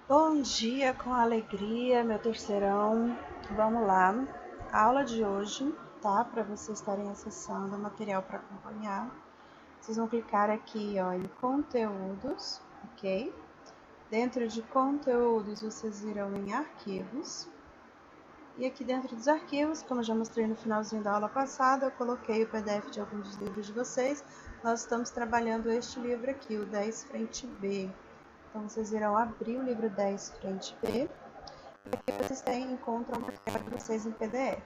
Bom dia com alegria, meu terceirão. Vamos lá. A aula de hoje, tá? Para vocês estarem acessando o material para acompanhar. Vocês vão clicar aqui, ó, em conteúdos, ok? Dentro de conteúdos, vocês irão em arquivos. E aqui dentro dos arquivos, como eu já mostrei no finalzinho da aula passada, eu coloquei o PDF de alguns dos livros de vocês. Nós estamos trabalhando este livro aqui, o 10 frente B. Então, vocês irão abrir o livro 10 frente B. E aqui vocês encontram o material de vocês em PDF.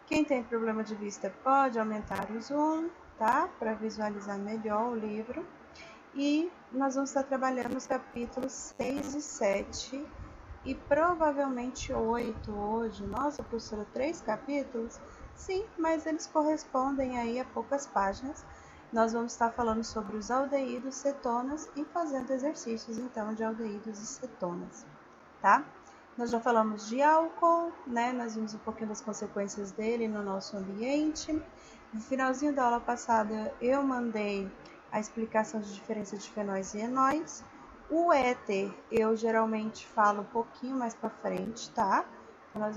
Quem tem problema de vista pode aumentar o zoom, tá? Para visualizar melhor o livro. E nós vamos estar trabalhando os capítulos 6 e 7 e provavelmente 8 hoje. Nossa, professora, 3 capítulos? Sim, mas eles correspondem aí a poucas páginas. Nós vamos estar falando sobre os aldeídos, cetonas e fazendo exercícios, então, de aldeídos e cetonas, tá? Nós já falamos de álcool, né? Nós vimos um pouquinho das consequências dele no nosso ambiente. No finalzinho da aula passada, eu mandei a explicação de diferença de fenóis e enóis. O éter, eu geralmente falo um pouquinho mais para frente, tá? Então, nós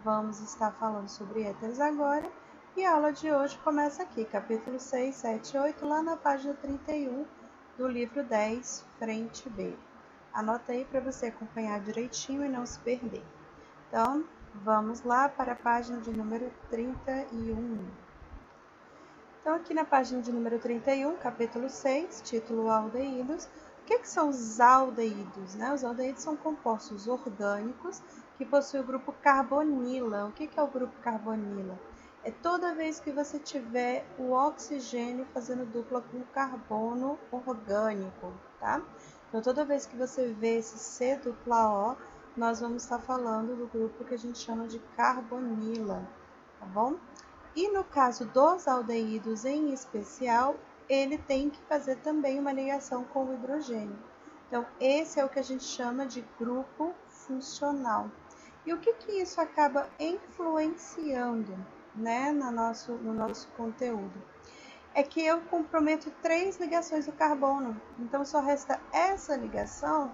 vamos estar falando sobre éteres agora. E a aula de hoje começa aqui, capítulo 6, 7 e 8, lá na página 31 do livro 10, frente B. Anota aí para você acompanhar direitinho e não se perder. Então, vamos lá para a página de número 31. Então, aqui na página de número 31, capítulo 6, título Aldeídos. O que são os aldeídos? Né? Os aldeídos são compostos orgânicos que possuem o grupo carbonila. O que é o grupo carbonila? É toda vez que você tiver o oxigênio fazendo dupla com o carbono orgânico, tá? Então, toda vez que você vê esse C dupla O, nós vamos estar falando do grupo que a gente chama de carbonila, tá bom? E no caso dos aldeídos em especial, ele tem que fazer também uma ligação com o hidrogênio. Então, esse é o que a gente chama de grupo funcional. E o que isso acaba influenciando, né, no nosso conteúdo? É que eu comprometo 3 ligações do carbono. Então, só resta essa ligação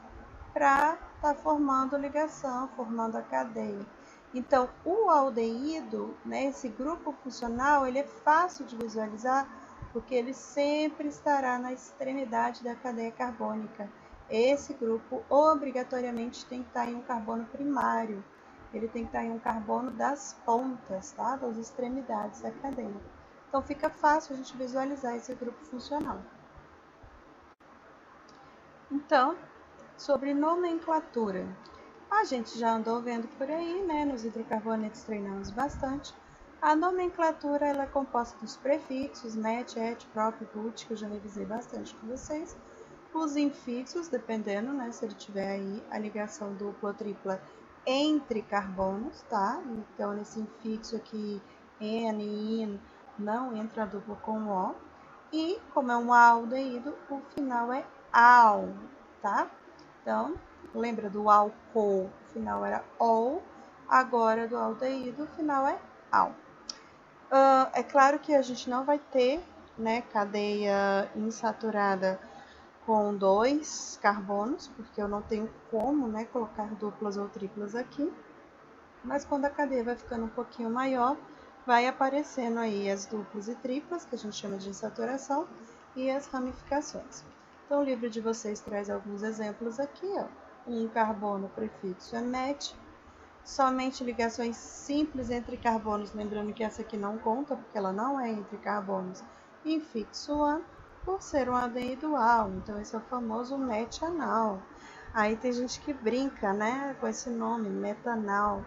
para estar formando ligação, formando a cadeia. Então, o aldeído, né, esse grupo funcional, ele é fácil de visualizar porque ele sempre estará na extremidade da cadeia carbônica. Esse grupo obrigatoriamente tem que estar em um carbono primário. Ele tem que estar em um carbono das pontas, tá? Das extremidades da cadeia. Então, fica fácil a gente visualizar esse grupo funcional. Então, sobre nomenclatura. A gente já andou vendo por aí, né? Nos hidrocarbonetos treinamos bastante. A nomenclatura ela é composta dos prefixos, met, et, prop, put, que eu já revisei bastante com vocês. Os infixos, dependendo, né? Se ele tiver aí a ligação dupla ou tripla entre carbonos, tá? Então, nesse infixo aqui, N, IN, não entra a dupla com O. E, como é um aldeído, o final é al, tá? Então, lembra do álcool, o final era ol, agora do aldeído, o final é al. É claro que a gente não vai ter, né, cadeia insaturada com 2 carbonos, porque eu não tenho como, né, colocar duplas ou triplas aqui. Mas quando a cadeia vai ficando um pouquinho maior, vai aparecendo aí as duplas e triplas, que a gente chama de insaturação, e as ramificações. Então, o livro de vocês traz alguns exemplos aqui, ó. Um carbono prefixo é met, somente ligações simples entre carbonos, lembrando que essa aqui não conta, porque ela não é entre carbonos, infixo an, por ser um aldeído al, então esse é o famoso metanal. Aí tem gente que brinca, né, com esse nome, metanal,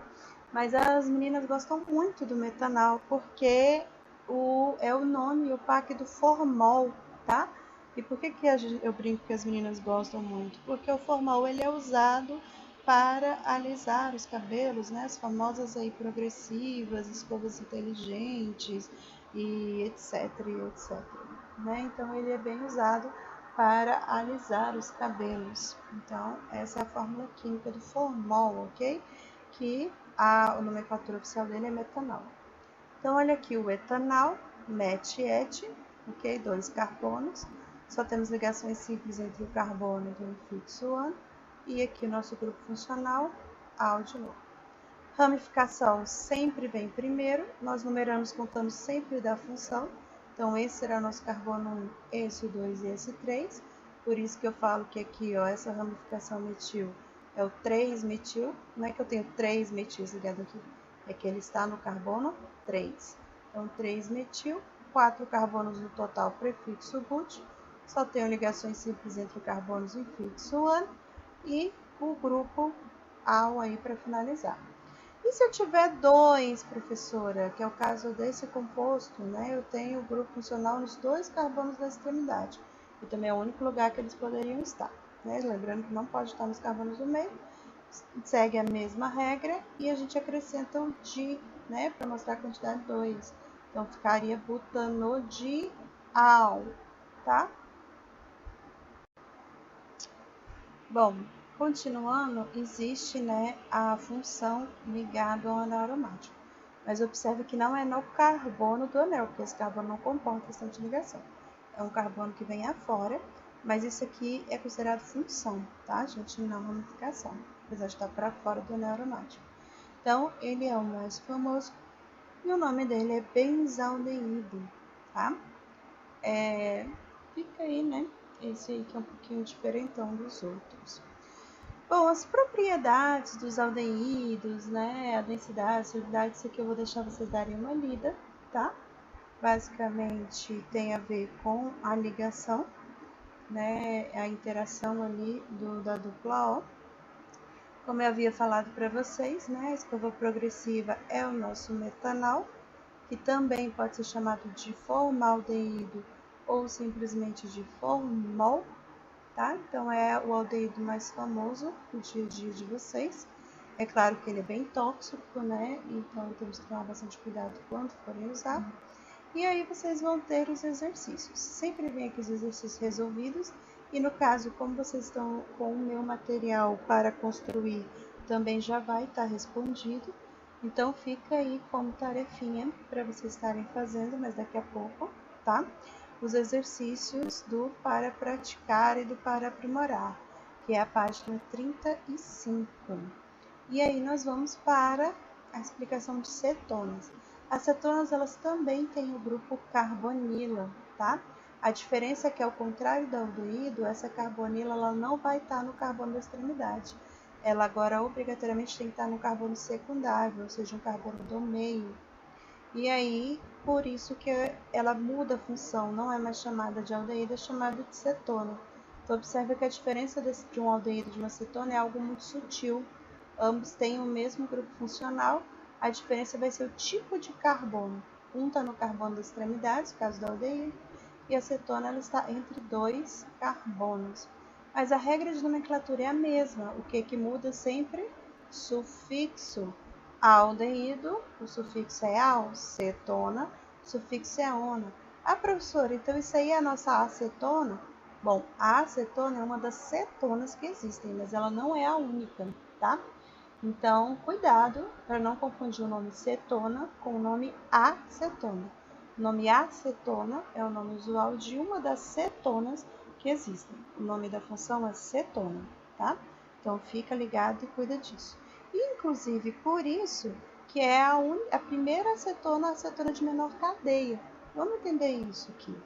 mas as meninas gostam muito do metanal, porque é o nome, o PAC do formol, tá? E por que eu brinco que as meninas gostam muito? Porque o formol ele é usado para alisar os cabelos, né? As famosas aí progressivas, escovas inteligentes e etc, etc. Né? Então ele é bem usado para alisar os cabelos. Então essa é a fórmula química do formol, ok? Que a nomenclatura oficial dele é metanol. Então olha aqui o etanal, met e et, ok? 2 carbonos. Só temos ligações simples entre o carbono e o infixo an. e aqui o nosso grupo funcional, AL de novo. Ramificação sempre vem primeiro, nós numeramos contando sempre da função, então esse será o nosso carbono 1, esse o 2 e esse 3, por isso que eu falo que aqui, ó, essa ramificação metil é o 3-metil, não é que eu tenho 3 metis ligado aqui, é que ele está no carbono 3. Então 3-metil, 4 carbonos no total prefixo but, só tenho ligações simples entre carbonos em fixo AN e o grupo AL aí para finalizar. E se eu tiver 2, professora, que é o caso desse composto, né? Eu tenho o grupo funcional nos 2 carbonos da extremidade. E também é o único lugar que eles poderiam estar, né? Lembrando que não pode estar nos carbonos do meio. Segue a mesma regra e a gente acrescenta o di, né? Para mostrar a quantidade 2. Então, ficaria butanodial, tá? Bom, continuando, existe, né, a função ligada ao anel aromático. Mas observe que não é no carbono do anel, porque esse carbono não comporta questão de ligação. É um carbono que vem afora, mas isso aqui é considerado função, tá, gente? Não ramificação, apesar de estar para fora do anel aromático. Então, ele é o mais famoso e o nome dele é benzaldeído, tá? Fica aí, né? Esse aí que é um pouquinho diferentão dos outros. Bom, as propriedades dos aldeídos, né? A densidade, a solubilidade, isso aqui eu vou deixar vocês darem uma lida, tá? Basicamente tem a ver com a ligação, né? A interação ali da dupla O. Como eu havia falado para vocês, né? A escova progressiva é o nosso metanol, que também pode ser chamado de formaldeído ou simplesmente de formol, tá? Então é o aldeído mais famoso no dia a dia de vocês. É claro que ele é bem tóxico, né? Então temos que tomar bastante cuidado quando forem usar. E aí vocês vão ter os exercícios. Sempre vem aqui os exercícios resolvidos. E no caso, como vocês estão com o meu material para construir, também já vai estar respondido. Então fica aí como tarefinha para vocês estarem fazendo, mas daqui a pouco, tá? Os exercícios do para praticar e do para aprimorar, que é a página 35. E aí nós vamos para a explicação de cetonas. As cetonas, elas também têm o grupo carbonila, tá? A diferença é que, ao contrário do aldeído, essa carbonila ela não vai estar no carbono da extremidade. Ela agora obrigatoriamente tem que estar no carbono secundário, ou seja, um carbono do meio. E aí, por isso que ela muda a função, não é mais chamada de aldeído, é chamada de cetona. Então, observe que a diferença de um aldeído e de uma cetona é algo muito sutil. Ambos têm o mesmo grupo funcional, a diferença vai ser o tipo de carbono. Um está no carbono das extremidades, no caso do aldeído, e a cetona ela está entre 2 carbonos. Mas a regra de nomenclatura é a mesma, o que muda sempre? Sufixo. Aldeído, o sufixo é al, cetona, o sufixo é ona. Ah, professora, então isso aí é a nossa acetona? Bom, a acetona é uma das cetonas que existem, mas ela não é a única, tá? Então, cuidado para não confundir o nome cetona com o nome acetona. O nome acetona é o nome usual de uma das cetonas que existem. O nome da função é cetona, tá? Então, fica ligado e cuida disso. E, inclusive, por isso que é a primeira acetona, a acetona de menor cadeia. Vamos entender isso aqui.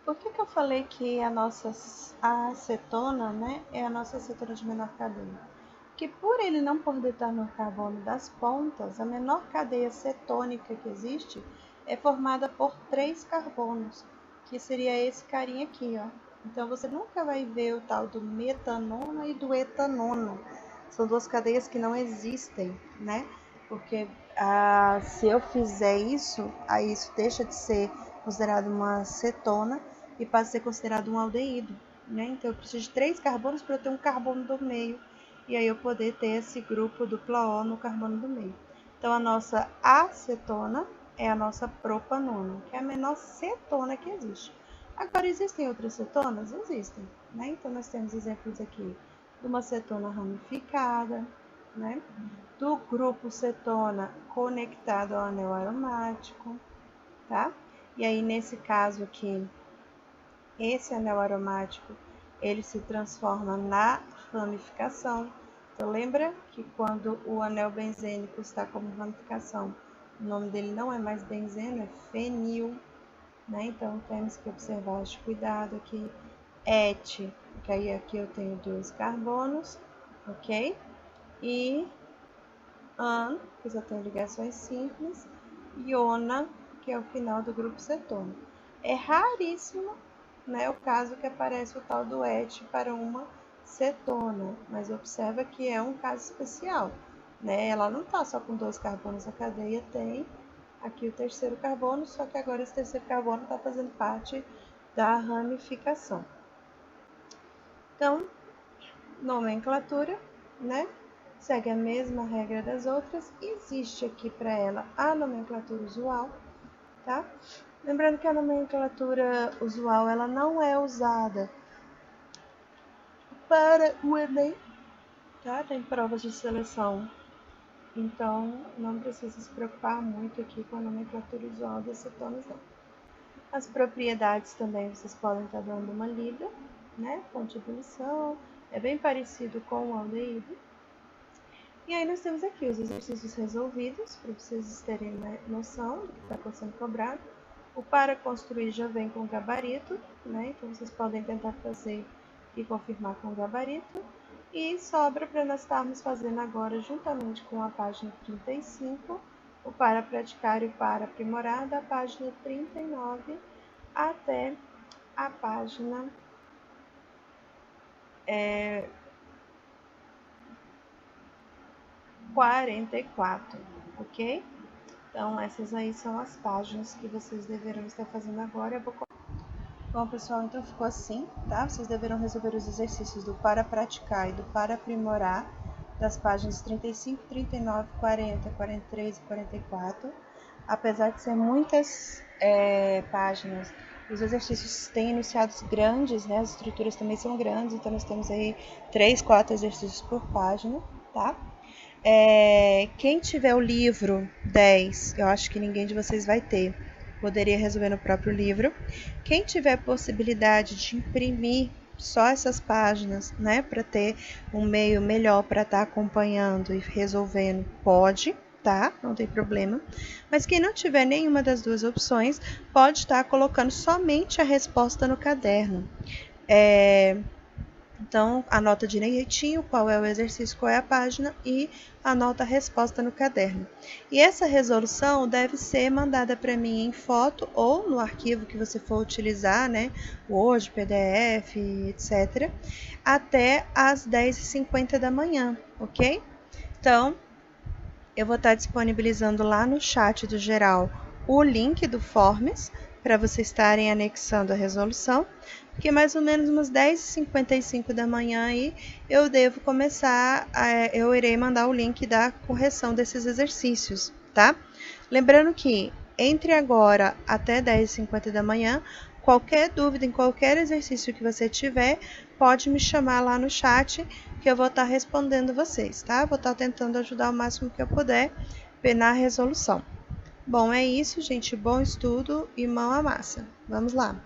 Por que eu falei que a acetona, né, é a nossa acetona de menor cadeia? Que por ele não poder estar no carbono das pontas, a menor cadeia cetônica que existe é formada por 3 carbonos, que seria esse carinha aqui, ó. Então você nunca vai ver o tal do metanona e do etanona. São 2 cadeias que não existem, né? Porque se eu fizer isso, aí isso deixa de ser considerado uma cetona e passa a ser considerado um aldeído, né? Então eu preciso de 3 carbonos para eu ter um carbono do meio e aí eu poder ter esse grupo dupla O no carbono do meio. Então a nossa acetona é a nossa propanona, que é a menor cetona que existe. Agora, existem outras cetonas? Existem, né? Então nós temos exemplos aqui de uma cetona ramificada, né? Do grupo cetona conectado ao anel aromático, tá? E aí nesse caso aqui, esse anel aromático ele se transforma na ramificação. Então, lembra que quando o anel benzênico está como ramificação, o nome dele não é mais benzeno, é fenil, né? Então, temos que observar este cuidado aqui. Et, que aí aqui eu tenho 2 carbonos, ok? E an, que só tem ligações simples, iona, que é o final do grupo cetônico. É raríssimo, né, o caso que aparece o tal do et para uma cetona, mas observa que é um caso especial, né? Ela não está só com 2 carbonos, a cadeia tem aqui o terceiro carbono, só que agora esse terceiro carbono está fazendo parte da ramificação. Então, nomenclatura, né? Segue a mesma regra das outras. Existe aqui para ela a nomenclatura usual, tá? Lembrando que a nomenclatura usual ela não é usada para o Enem, tá? Tem provas de seleção, então não precisa se preocupar muito aqui com a nomenclatura usual das cetonas, não. As propriedades também vocês podem estar dando uma lida, né? Fonte de ebulição, é bem parecido com o aldeído. E aí nós temos aqui os exercícios resolvidos, para vocês terem noção do que está sendo cobrado. O para construir já vem com gabarito, né? Então vocês podem tentar fazer e confirmar com gabarito. E sobra para nós estarmos fazendo agora, juntamente com a página 35, o para praticar e o para aprimorar, da página 39 até a página 44, ok? Então, essas aí são as páginas que vocês deverão estar fazendo agora. Bom, pessoal, então ficou assim, tá? Vocês deverão resolver os exercícios do para praticar e do para aprimorar, das páginas 35, 39, 40, 43 e 44. Apesar de ser muitas páginas, os exercícios têm enunciados grandes, né? As estruturas também são grandes, então nós temos aí 3, 4 exercícios por página, tá? Quem tiver o livro 10, eu acho que ninguém de vocês vai ter, poderia resolver no próprio livro. Quem tiver possibilidade de imprimir só essas páginas, né, para ter um meio melhor para estar acompanhando e resolvendo, pode, tá? Não tem problema. Mas quem não tiver nenhuma das duas opções, pode estar colocando somente a resposta no caderno. Então, anota direitinho qual é o exercício, qual é a página e anota a resposta no caderno. E essa resolução deve ser mandada para mim em foto ou no arquivo que você for utilizar, né? Word, PDF, etc. até às 10h50 da manhã, ok? Então, eu vou estar disponibilizando lá no chat do geral o link do Forms para vocês estarem anexando a resolução, porque mais ou menos umas 10h55 da manhã aí eu devo começar, eu irei mandar o link da correção desses exercícios, tá? Lembrando que entre agora até 10h50 da manhã, qualquer dúvida em qualquer exercício que você tiver, pode me chamar lá no chat que eu vou estar respondendo vocês, tá? Vou estar tentando ajudar o máximo que eu puder na resolução. Bom, é isso, gente. Bom estudo e mão à massa. Vamos lá!